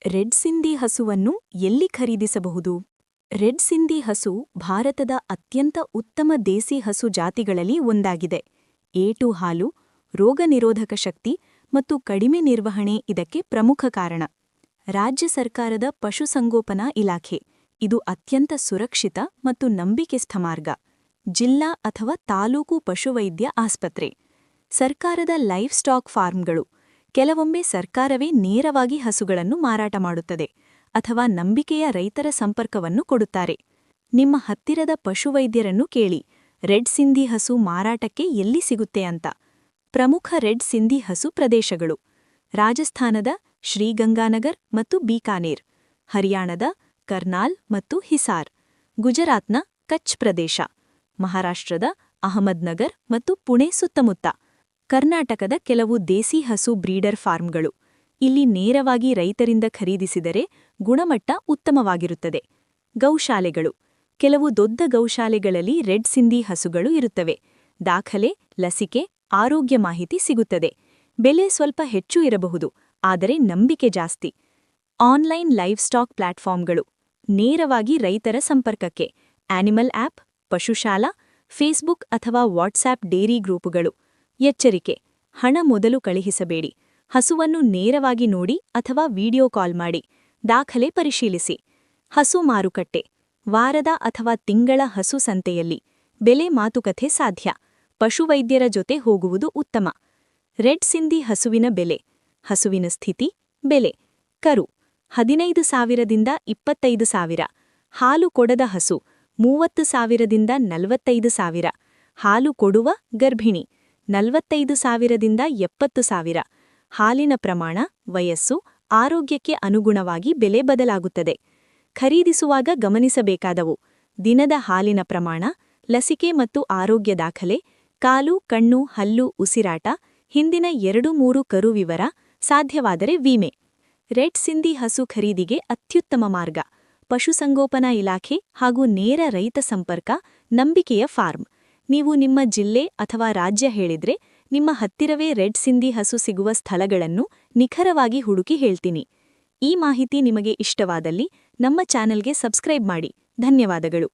Red Sindhi ಹಸುವನ್ನು ಎಲ್ಲಿ ಖರೀದಿಸಬಹುದು? ರೆಡ್ ಸಿಂಧಿ ಹಸು ಭಾರತದ ಅತ್ಯಂತ ಉತ್ತಮ ದೇಸಿ ಹಸು ಜಾತಿಗಳಲ್ಲಿ ಒಂದಾಗಿದೆ. ಏಟು ಹಾಲು, ರೋಗನಿರೋಧಕ ಶಕ್ತಿ ಮತ್ತು ಕಡಿಮೆ ನಿರ್ವಹಣೆ ಇದಕ್ಕೆ ಪ್ರಮುಖ ಕಾರಣ. ರಾಜ್ಯ ಸರ್ಕಾರದ ಪಶುಸಂಗೋಪನಾ ಇಲಾಖೆ ಇದು ಅತ್ಯಂತ ಸುರಕ್ಷಿತ ಮತ್ತು ನಂಬಿಕೆಸ್ಥ ಮಾರ್ಗ. ಜಿಲ್ಲಾ ಅಥವಾ ತಾಲೂಕು ಪಶುವೈದ್ಯ ಆಸ್ಪತ್ರೆ, ಸರ್ಕಾರದ ಲೈಫ್ ಸ್ಟಾಕ್ ಫಾರ್ಮ್ಗಳು. ಕೆಲವೊಮ್ಮೆ ಸರ್ಕಾರವೇ ನೇರವಾಗಿ ಹಸುಗಳನ್ನು ಮಾರಾಟ ಮಾಡುತ್ತದೆ ಅಥವಾ ನಂಬಿಕೆಯ ರೈತರ ಸಂಪರ್ಕವನ್ನು ಕೊಡುತ್ತಾರೆ. ನಿಮ್ಮ ಹತ್ತಿರದ ಪಶುವೈದ್ಯರನ್ನು ಕೇಳಿ ರೆಡ್ ಸಿಂಧಿ ಹಸು ಮಾರಾಟಕ್ಕೆ ಎಲ್ಲಿ ಸಿಗುತ್ತೆ ಅಂತ. ಪ್ರಮುಖ ರೆಡ್ ಸಿಂಧಿ ಹಸು ಪ್ರದೇಶಗಳು: ರಾಜಸ್ಥಾನದ ಶ್ರೀಗಂಗಾನಗರ್ ಮತ್ತು ಬೀಕಾನೇರ್, ಹರಿಯಾಣದ ಕರ್ನಾಲ್ ಮತ್ತು ಹಿಸಾರ್, ಗುಜರಾತ್ನ ಕಚ್ ಪ್ರದೇಶ, ಮಹಾರಾಷ್ಟ್ರದ ಅಹಮದ್ನಗರ್ ಮತ್ತು ಪುಣೆ ಸುತ್ತಮುತ್ತ, ಕರ್ನಾಟಕದ ಕೆಲವು ದೇಸಿ ಹಸು ಬ್ರೀಡರ್ ಫಾರ್ಮ್ಗಳು. ಇಲ್ಲಿ ನೇರವಾಗಿ ರೈತರಿಂದ ಖರೀದಿಸಿದರೆ ಗುಣಮಟ್ಟ ಉತ್ತಮವಾಗಿರುತ್ತದೆ. ಗೌಶಾಲೆಗಳು: ಕೆಲವು ದೊಡ್ಡ ಗೌಶಾಲೆಗಳಲ್ಲಿ ರೆಡ್ ಸಿಂಧಿ ಹಸುಗಳು ಇರುತ್ತವೆ. ದಾಖಲೆ, ಲಸಿಕೆ, ಆರೋಗ್ಯ ಮಾಹಿತಿ ಸಿಗುತ್ತದೆ. ಬೆಲೆ ಸ್ವಲ್ಪ ಹೆಚ್ಚು ಇರಬಹುದು, ಆದರೆ ನಂಬಿಕೆ ಜಾಸ್ತಿ. ಆನ್ಲೈನ್ ಲೈವ್ ಸ್ಟಾಕ್ ಪ್ಲಾಟ್ಫಾರ್ಮ್ಗಳು, ನೇರವಾಗಿ ರೈತರ ಸಂಪರ್ಕಕ್ಕೆ. ಆನಿಮಲ್ ಆಪ್, ಪಶುಶಾಲಾ, ಫೇಸ್ಬುಕ್ ಅಥವಾ ವಾಟ್ಸ್ಆಪ್ ಡೇರಿ ಗ್ರೂಪುಗಳು. ಎಚ್ಚರಿಕೆ: ಹಣ ಮೊದಲು ಕಳುಹಿಸಬೇಡಿ. ಹಸುವನ್ನು ನೇರವಾಗಿ ನೋಡಿ ಅಥವಾ ವಿಡಿಯೋ ಕಾಲ್ ಮಾಡಿ. ದಾಖಲೆ ಪರಿಶೀಲಿಸಿ. ಹಸು ಮಾರುಕಟ್ಟೆ: ವಾರದ ಅಥವಾ ತಿಂಗಳ ಹಸು ಸಂತೆಯಲ್ಲಿ. ಬೆಲೆ ಮಾತುಕತೆ ಸಾಧ್ಯ. ಪಶುವೈದ್ಯರ ಜೊತೆ ಹೋಗುವುದು ಉತ್ತಮ. ರೆಡ್ ಸಿಂಧಿ ಹಸುವಿನ ಬೆಲೆ. ಹಸುವಿನ ಸ್ಥಿತಿ, ಬೆಲೆ: ಕರು 15,000 ದಿಂದ 25,000. ಹಾಲು ಕೊಡದ ಹಸು 30,000 ದಿಂದ 45,000. ಹಾಲು ಕೊಡುವ ಗರ್ಭಿಣಿ 45,000 ದಿಂದ 70,000. ಹಾಲಿನ ಪ್ರಮಾಣ, ವಯಸ್ಸು, ಆರೋಗ್ಯಕ್ಕೆ ಅನುಗುಣವಾಗಿ ಬೆಲೆ ಬದಲಾಗುತ್ತದೆ. ಖರೀದಿಸುವಾಗ ಗಮನಿಸಬೇಕಾದವು: ದಿನದ ಹಾಲಿನ ಪ್ರಮಾಣ, ಲಸಿಕೆ ಮತ್ತು ಆರೋಗ್ಯ ದಾಖಲೆ, ಕಾಲು, ಕಣ್ಣು, ಹಲ್ಲು, ಉಸಿರಾಟ, ಹಿಂದಿನ 2-3 ಕರು ವಿವರ, ಸಾಧ್ಯವಾದರೆ ವಿಮೆ. ರೆಡ್ ಸಿಂಧಿ ಹಸು ಖರೀದಿಗೆ ಅತ್ಯುತ್ತಮ ಮಾರ್ಗ: ಪಶುಸಂಗೋಪನಾ ಇಲಾಖೆ ಹಾಗೂ ನೇರ ರೈತ ಸಂಪರ್ಕ, ನಂಬಿಕೆಯ ಫಾರ್ಮ್. ನೀವು ನಿಮ್ಮ ಜಿಲ್ಲೆ ಅಥವಾ ರಾಜ್ಯ ಹೇಳಿದ್ರೆ ನಿಮ್ಮ ಹತ್ತಿರವೇ ರೆಡ್ ಸಿಂಧಿ ಹಸು ಸಿಗುವ ಸ್ಥಳಗಳನ್ನು ನಿಖರವಾಗಿ ಹುಡುಕಿ ಹೇಳ್ತೀನಿ. ಈ ಮಾಹಿತಿ ನಿಮಗೆ ಇಷ್ಟವಾದಲ್ಲಿ ನಮ್ಮ ಚಾನೆಲ್ಗೆ ಸಬ್ಸ್ಕ್ರೈಬ್ ಮಾಡಿ. ಧನ್ಯವಾದಗಳು.